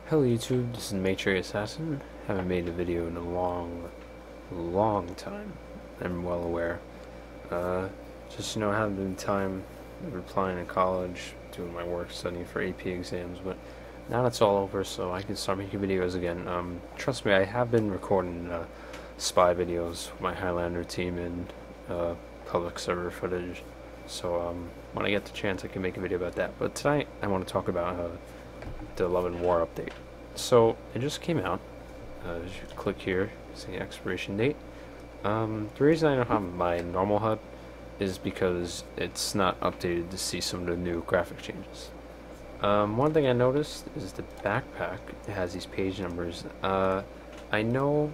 Hello YouTube, this is Matrix Assassin. Haven't made a video in a long time. I'm well aware. Just I haven't been time applying in college, doing my work, studying for AP exams, but now that's all over, so I can start making videos again. Trust me, I have been recording spy videos with my Highlander team and public server footage. So when I get the chance, I can make a video about that. But tonight, I want to talk about the Love and War update. So it just came out. As you click here, see the expiration date. The reason I don't have my normal HUD is because it's not updated to see some of the new graphic changes. One thing I noticed is the backpack has these page numbers. I know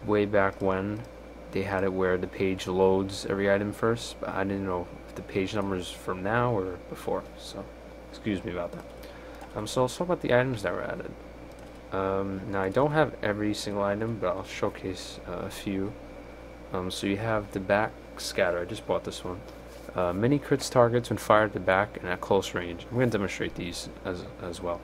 way back when they had it where the page loads every item first, but I didn't know if the page numbers from now or before, so excuse me about that. So let's talk about the items that were added. Now I don't have every single item, but I'll showcase a few. So you have the back scatter. I just bought this one. Mini crits targets when fired at the back and at close range. I'm going to demonstrate these as well.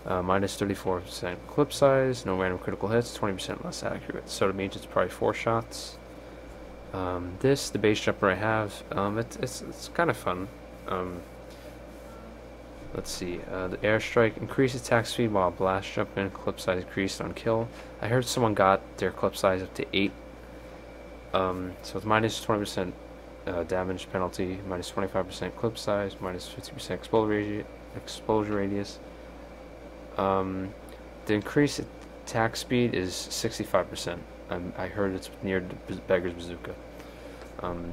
Minus 34% clip size, no random critical hits, 20% less accurate. So it means it's probably 4 shots. The base jumper I have, it's kind of fun. Let's see, the airstrike increases attack speed while blast jump and clip size increased on kill. I heard someone got their clip size up to 8. So it's minus 20% damage penalty, minus 25% clip size, minus 50% exposure radius. The increased attack speed is 65%. I heard it's near the Beggar's Bazooka.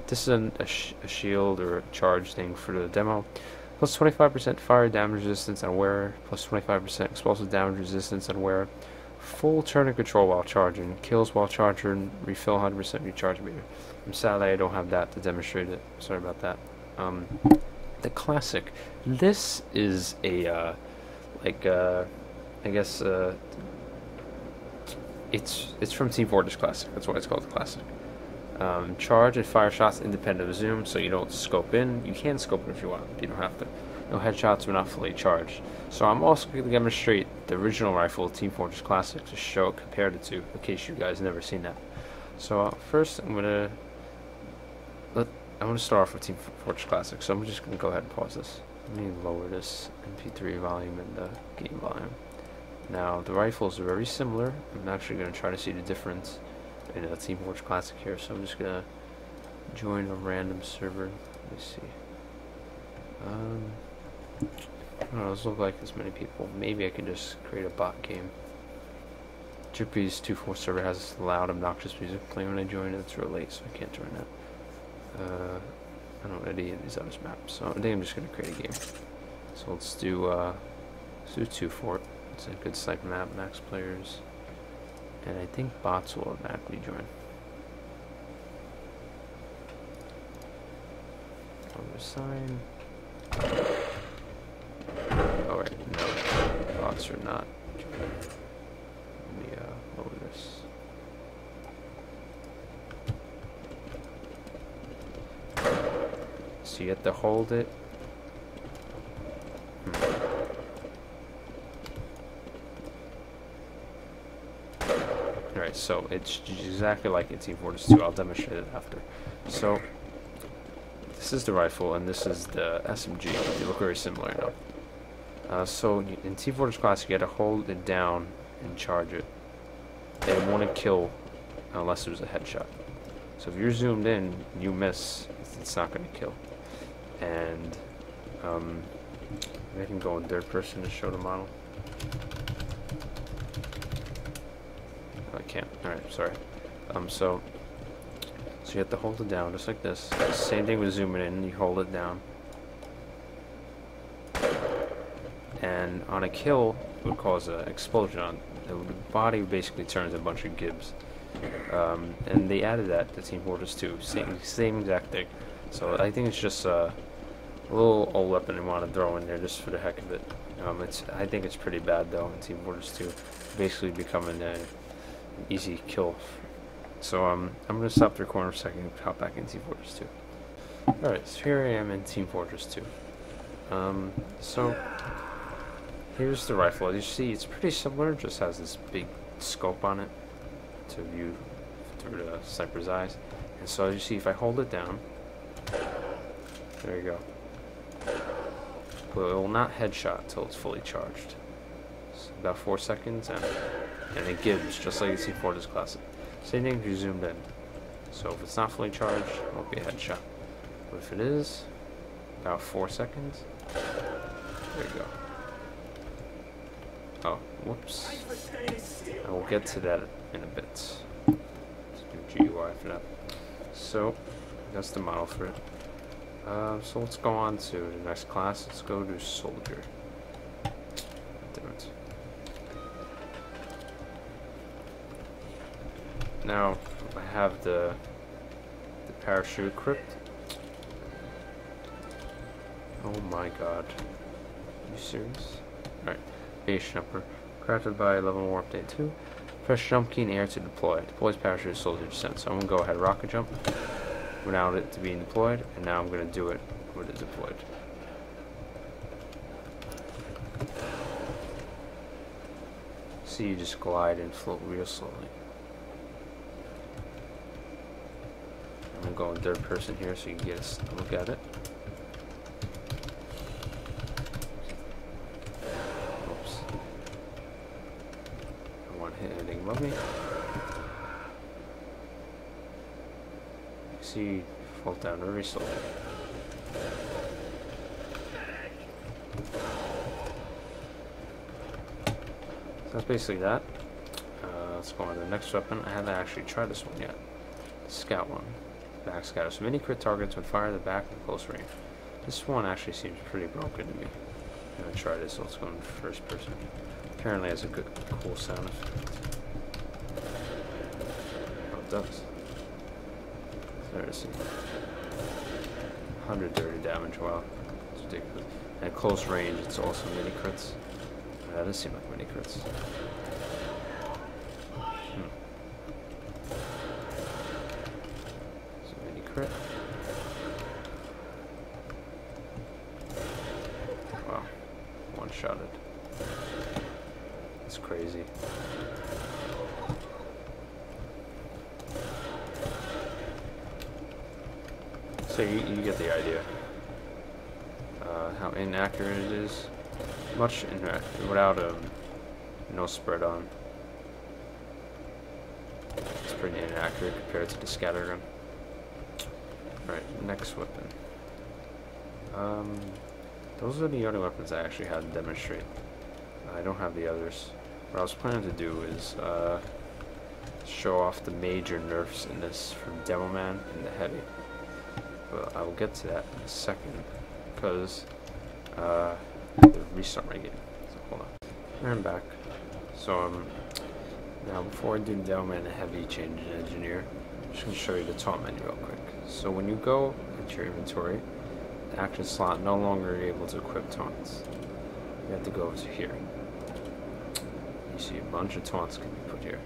This is a shield or a charge thing for the demo. Plus 25% fire damage resistance on wearer, plus 25% explosive damage resistance on wearer. Full turn and control while charging. Kills while charging, refill 100% recharge meter. I'm sad that I don't have that to demonstrate it. Sorry about that. The classic. This is a, I guess, it's from Team Fortress Classic. That's why it's called the Classic. Charge and fire shots independent of zoom, so you don't scope in. You can scope in if you want, you don't have to. No headshots are not fully charged. So I'm also going to demonstrate the original rifle, Team Fortress Classic, to show it compared it to, in case you guys never seen that. So first I'm going to start off with Team Fortress Classic, so I'm just going to go ahead and pause this. Let me lower this MP3 volume and the game volume. Now the rifles are very similar. I'm actually going to try to see the difference in a Team Fortress Classic here, so I'm just gonna join a random server. Let me see. I don't know, doesn't look like as many people. Maybe I can just create a bot game. Jippy's 2.4 server has this loud, obnoxious music playing when I join it. It's real late, so I can't join that. I don't know any of these other maps, so I think I'm just gonna create a game. So let's do 2 Fort. It's a good site map, max players. And I think bots will automatically join. Sign. Oh wait, no. Bots are not joining. Let me lower this. So you have to hold it. Alright, so it's exactly like in Team Fortress 2. I'll demonstrate it after. So, this is the rifle, and this is the SMG. They look very similar now. So, in Team Fortress Classic, you gotta hold it down and charge it. And it won't kill unless there's a headshot. So if you're zoomed in, you miss, it's not gonna kill. And, maybe I can go in third person to show the model. I can't. Alright, sorry. So you have to hold it down just like this. Same thing with zooming in, you hold it down. And on a kill, it would cause an explosion. The body basically turns a bunch of gibs. And they added that to Team Fortress 2. Same exact thing. So I think it's just a little old weapon they want to throw in there just for the heck of it. I think it's pretty bad though in Team Fortress 2. Basically becoming an easy kill. So I'm going to stop the recording for a second and hop back in Team Fortress 2. Alright, so here I am in Team Fortress 2. So here's the rifle. As you see, it's pretty similar, just has this big scope on it to view through the sniper's eyes. And so as you see, if I hold it down, there you go. But it will not headshot until it's fully charged. So about 4 seconds, and it gives, just like you see for this classic. Same thing if you zoomed in. So if it's not fully charged, it won't be a headshot. But if it is, about 4 seconds, there you go. Oh, whoops. I will get to that in a bit. Let's do GUI for that. So, that's the model for it. So let's go on to the next class. Let's go to Soldier. Damn it. Now, I have the parachute equipped. Oh my god. Are you serious? Alright. Base jumper. Crafted by level 1 update 2. Press jump key in air to deploy. Deploys parachute soldier descent. So I'm going to go ahead rocket jump without it to being deployed. And now I'm going to do it with it deployed. See, you just glide and float real slowly. I'm going third person here so you can get a look at it. Oops. I want to hit anything above me. See, fall down very slowly. So that's basically that. Let's go on to the next weapon. I haven't actually tried this one yet. The scout one. Back scatter. So many crit targets when fired at the back in close range. This one actually seems pretty broken to me. I'm gonna try this, so let's go in first person. Apparently it has a good, cool sound effect. Oh, it does. There it is. 130 damage, wow. It's ridiculous. And at close range, it's also mini crits. That does seem like mini crits. So mini crit. Wow. One-shotted. It's crazy. So you get the idea. How inaccurate it is. Much inaccurate without no spread on. It's pretty inaccurate compared to the scattergun. Alright, next weapon. Those are the other weapons I actually had to demonstrate. I don't have the others. What I was planning to do is show off the major nerfs in this from Demo Man and the Heavy. But I will get to that in a second because the restart my game. So hold on. I'm back. So now before I do the Demo Man and the Heavy change in Engineer, I'm just going to show you the taunt menu real quick. So when you go into your inventory, the action slot no longer able to equip taunts. You have to go to here. You see a bunch of taunts can be put here.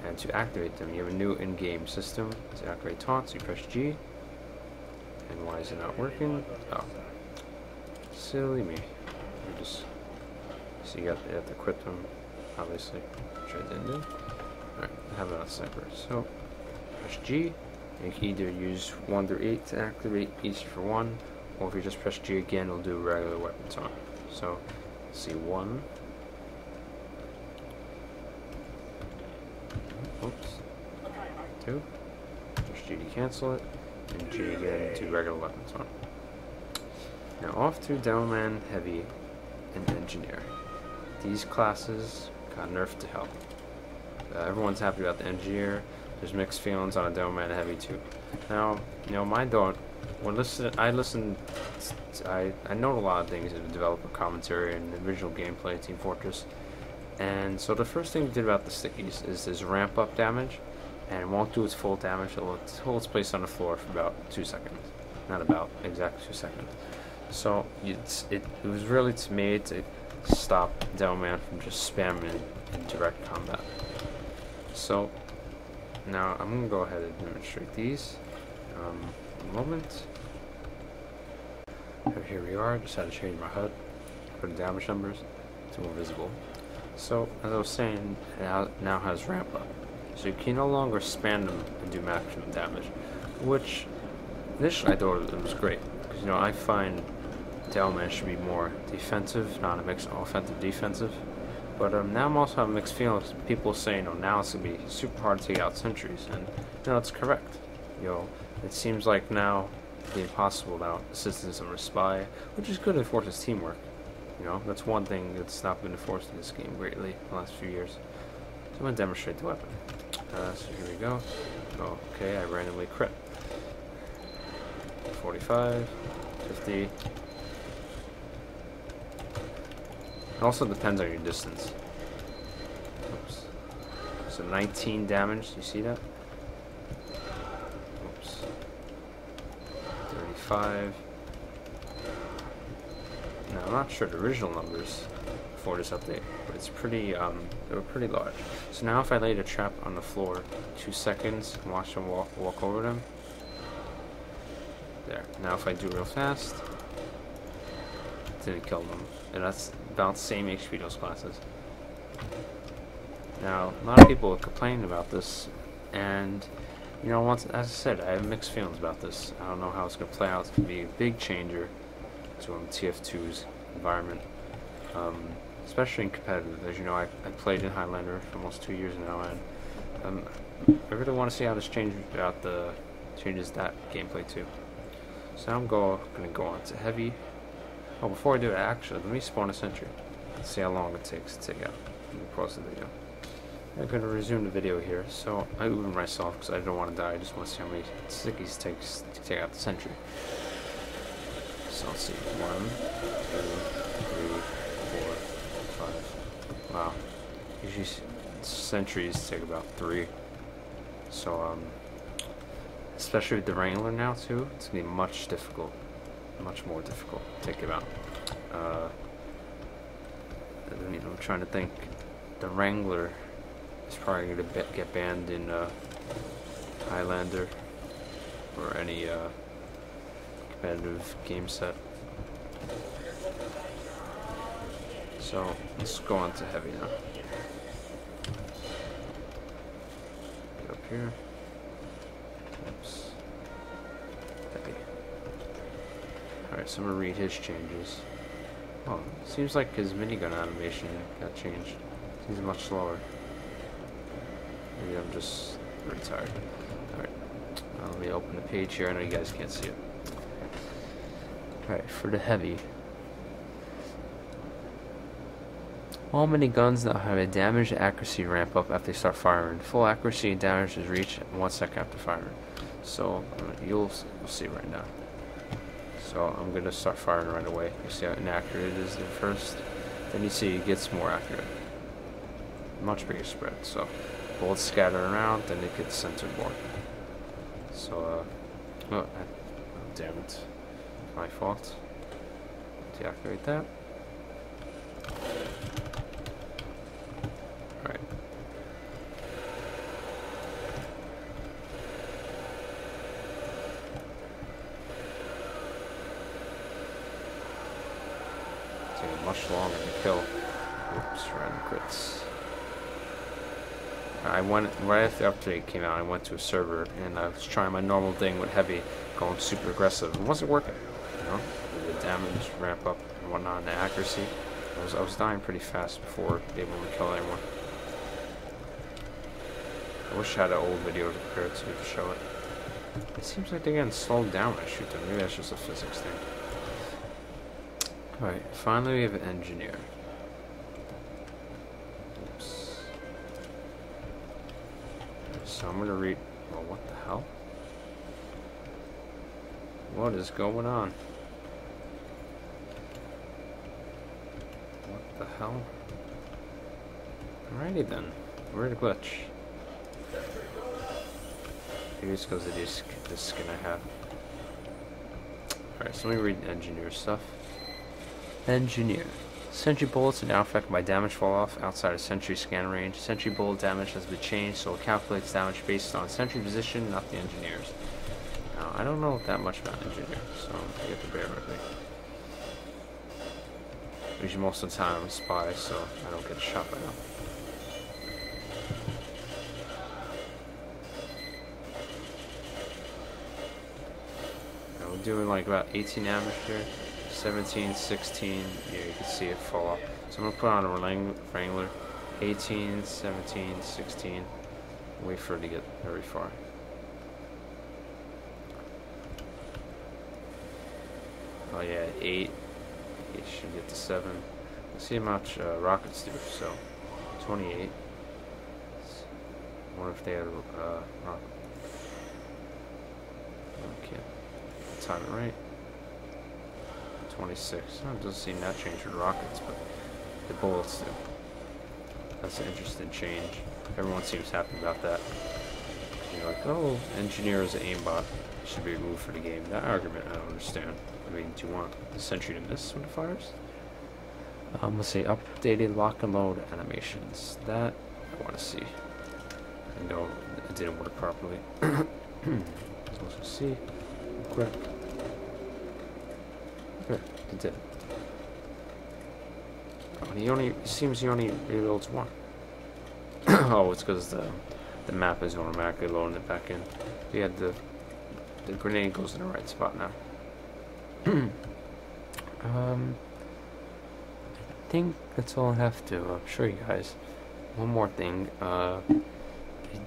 And to activate them, you have a new in-game system. To activate taunts, you press G. And why is it not working? Oh. Silly me. You just... So you have to equip them, obviously. Which I didn't do. Alright, I have it on sniper. So, press G. You can either use 1 through 8 to activate each for 1, or if you just press G again, it'll do regular weapon taunt. So, see 1. Oops. 2. Press G to cancel it, and G again to regular weapon taunt. Now off to Demo Man, Heavy, and Engineer. These classes got nerfed to hell. Everyone's happy about the Engineer. There's mixed feelings on a Demo Man Heavy too. Now, you know, I know a lot of things in the developer commentary and the original gameplay, Team Fortress. And so the first thing we did about the stickies is this ramp up damage, and it won't do its full damage. It'll hold its place on the floor for about 2 seconds. Not about, exactly 2 seconds. So it was really made to stop Demo Man from just spamming in direct combat. So now I'm gonna go ahead and demonstrate these. One moment. So here we are. Just had to change my HUD for the damage numbers. It's more visible. So, as I was saying, it now has ramp up. So you can no longer spam them and do maximum damage, which initially I thought it was great, because I find the element should be more defensive, not a mix offensive defensive. But now I'm also having mixed feelings. People saying, now it's gonna be super hard to take out sentries, and it's correct. It seems like now it'd be impossible without assistance of a spy, which is good and forces teamwork. That's one thing that's not been enforced in this game greatly in the last few years. So I'm gonna demonstrate the weapon. So here we go. Okay, I randomly crit. 45, 50. It also depends on your distance. Oops. So 19 damage, you see that? Oops. 35. Now, I'm not sure the original numbers for this update, but it's pretty, they were pretty large. So now if I laid a trap on the floor 2 seconds and watch them walk over them, there. Now if I do it real fast, didn't kill them. And that's about the same HP those classes. Now, a lot of people are complaining about this, and once, as I said, I have mixed feelings about this. I don't know how it's going to play out. It's going to be a big changer to TF2's environment, especially in competitive. As you know, I played in Highlander for almost 2 years now, and I really want to see how this changes that gameplay too. So now I'm going to go on to heavy. Oh, before I do it, actually, let me spawn a sentry. Let's see how long it takes to take out. Let me pause the video. I'm going to resume the video here. So I Uber myself because I don't want to die. I just want to see how many stickies it takes to take out the sentry. So let's see. 1, 2, 3, 4, 5. Wow. Usually sentries take about 3. So especially with the Wrangler now too, it's gonna be much more difficult to take him out. I'm trying to think. The Wrangler is probably gonna get banned in Highlander or any competitive game set. So let's go on to heavy now. Get up here. Oops. Heavy. Alright, so I'm gonna read his changes. Oh, seems like his minigun animation got changed. Seems much slower. Maybe I'm just very tired. Alright, let me open the page here. I know you guys can't see it. Alright, for the heavy. All miniguns now have a damage accuracy ramp up after they start firing. Full accuracy and damage is reached 1 second after firing. So you'll see right now. So I'm gonna start firing right away. You see how inaccurate it is at first. Then you see it gets more accurate. Much bigger spread. So bullets scatter around, then it gets centered more. So oh damn it. My fault. Deactivate that. Alright. Taking much longer to kill. Oops, random crits. I went right after the update came out. I went to a server and I was trying my normal thing with heavy, going super aggressive. It wasn't working. The damage ramp up and whatnot, and the accuracy. I was dying pretty fast before able to kill anyone. I wish I had an old video to compare it to show it. It seems like they're getting slowed down when I shoot them. Maybe that's just a physics thing. Alright, finally we have an engineer. Oops. So I'm gonna read. Well, what the hell? What is going on? What the hell? Alrighty then. Where'd it glitch? Maybe it's because of this skin I have. Alright, so let me read engineer stuff. Engineer. Sentry bullets are now affected by damage fall off outside of sentry scan range. Sentry bullet damage has been changed, so it calculates damage based on sentry position, not the engineers. Now, I don't know that much about engineer, so you have to bear with me. Usually most of the time I'm a spy, so I don't get shot by them. Now we're doing like about 18 damage here. 17, 16, yeah, you can see it fall off. So I'm going to put on a Wrangler. 18, 17, 16. Wait for it to get very far. Oh yeah, 8. It should get to 7. Let's see how much rockets do. So, 28. I wonder if they had rocket. Okay. Time it right. 26. Oh, it doesn't seem that change with rockets, but the bullets do. That's an interesting change. Everyone seems happy about that. You're like, oh, engineer is an aimbot. Should be removed for the game. That argument I don't understand. I mean, do you want the sentry to miss when it fires? Let's see, updated lock and load animations. That I want to see. I know it didn't work properly. So let's see. Quick. Okay, it did. Oh, it seems he only reloads one. Oh, it's because the map is automatically loading it back in. Yeah, the grenade goes in the right spot now. I think that's all I have to show you guys. One more thing. I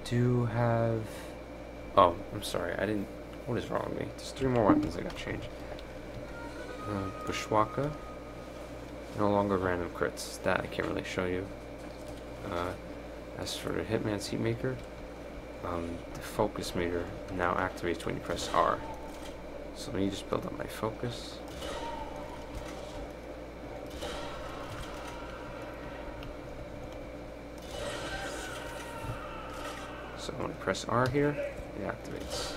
do have. Oh, I'm sorry. I didn't. What is wrong with me? There's 3 more weapons I got changed. Bushwaka. No longer random crits. That I can't really show you. As for the Hitman's Heatmaker, the focus meter now activates when you press R. So let me just build up my focus. So when I press R here, it activates.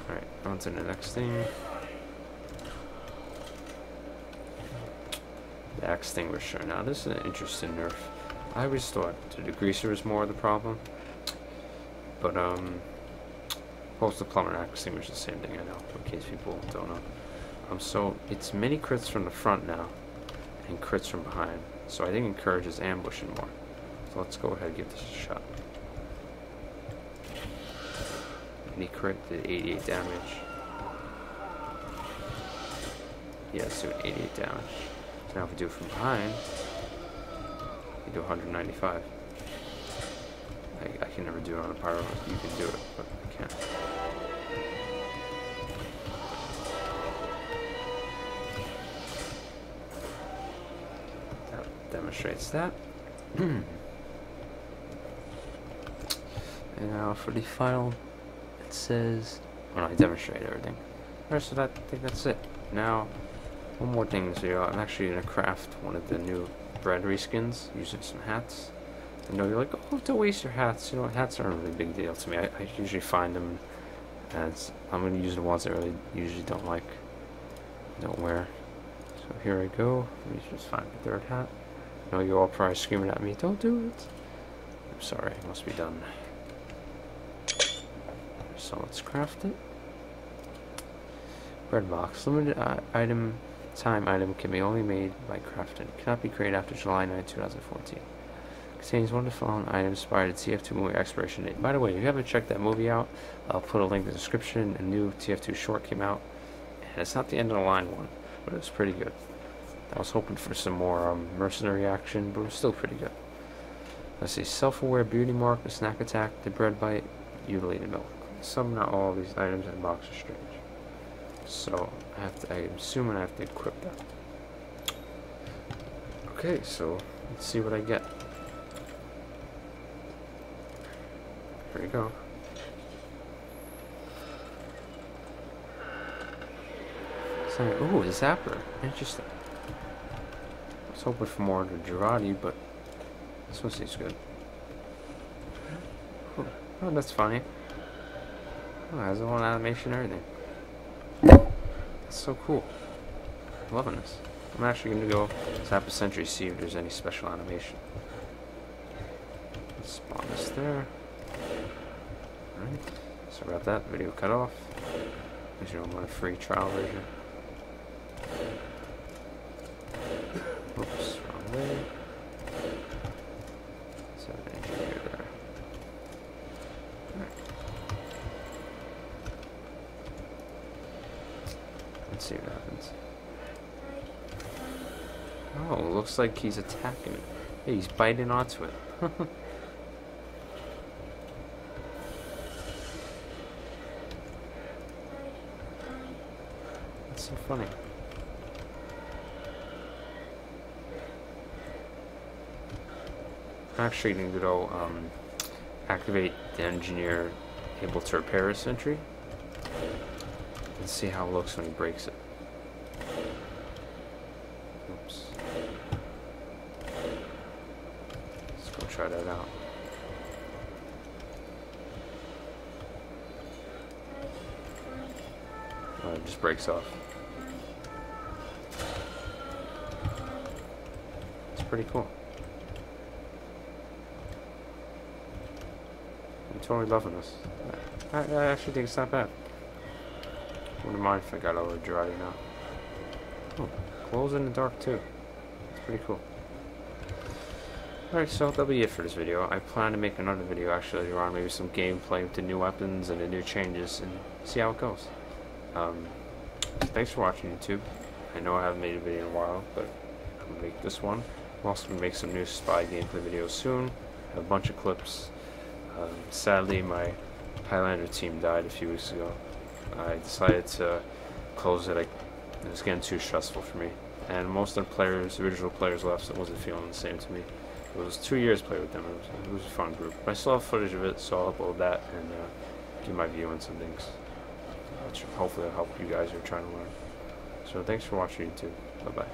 Alright, on to the next thing. The extinguisher. Now this is an interesting nerf. I always thought the degreaser was more of the problem. But both the plumber and extinguisher is the same thing, I know, in case people don't know. So it's many crits from the front now and crits from behind. So I think it encourages ambushing more. So let's go ahead and give this a shot. Any crit did 88 damage. Yeah, so 88 damage. So now if we do it from behind, we do 195. I can never do it on a pyro. You can do it, but I can't. That demonstrates that. And now for the final, it says, well, I demonstrated everything. Alright, so I think that's it. Now, one more thing. So I'm actually going to craft one of the new bread reskins using some hats. I know you're like, oh, don't waste your hats. You know, hats aren't a really big deal to me. I usually find them, as I'm going to use the ones I really usually don't like, don't wear. So here I go. Let me just find the 3rd hat. I know you're all probably screaming at me, don't do it. I'm sorry, it must be done. So let's craft it. Bread box. Limited item can be only made by crafting. Cannot be created after July 9, 2014. Contains one of the following items inspired TF2 movie expiration date. By the way, if you haven't checked that movie out, I'll put a link in the description. A new TF2 short came out, and it's not the end of the line one, but it was pretty good. I was hoping for some more mercenary action, but it was still pretty good. Let's see, self-aware beauty mark, the snack attack, the bread bite, mutilated milk. Some, not all of these items in box are strange. So I'm assuming I have to equip that. Okay, so let's see what I get. Here we go. Ooh, a zapper. Interesting. I was hoping for more under Girardi, but this one seems good. Oh, that's funny. Oh, it has a little animation and everything. That's so cool. I'm loving this. I'm actually going to go zap a sentry, see if there's any special animation. Let's spawn this there. Alright. Sorry about that. Video cut off. Because you don't want a free trial version. Oops, wrong way. So an engineer there. Alright. Let's see what happens. Oh, looks like he's attacking it. Hey, he's biting onto it. That's so funny. I'm actually going to go activate the engineer able to repair his sentry and see how it looks when he breaks it. Oops. Let's go try that out. Oh, it just breaks off. It's pretty cool. I'm totally loving this. I actually think it's not bad. Wouldn't mind if I got all dry now. Oh, glows in the dark too. It's pretty cool. Alright, so that'll be it for this video. I plan to make another video actually later on, maybe some gameplay with the new weapons and the new changes, and see how it goes. Thanks for watching, YouTube. I know I haven't made a video in a while, but I'm going to make this one. I'm also going to make some new spy gameplay videos soon. I have a bunch of clips. Sadly, my Highlander team died a few weeks ago. I decided to close it. It was getting too stressful for me. And most of the players, original players left, so it wasn't feeling the same to me. It was 2 years played with them. It was a fun group. But I still have footage of it, so I'll upload that and give my view on some things. Hopefully it'll help you guys who are trying to learn. So thanks for watching, YouTube. Bye-bye.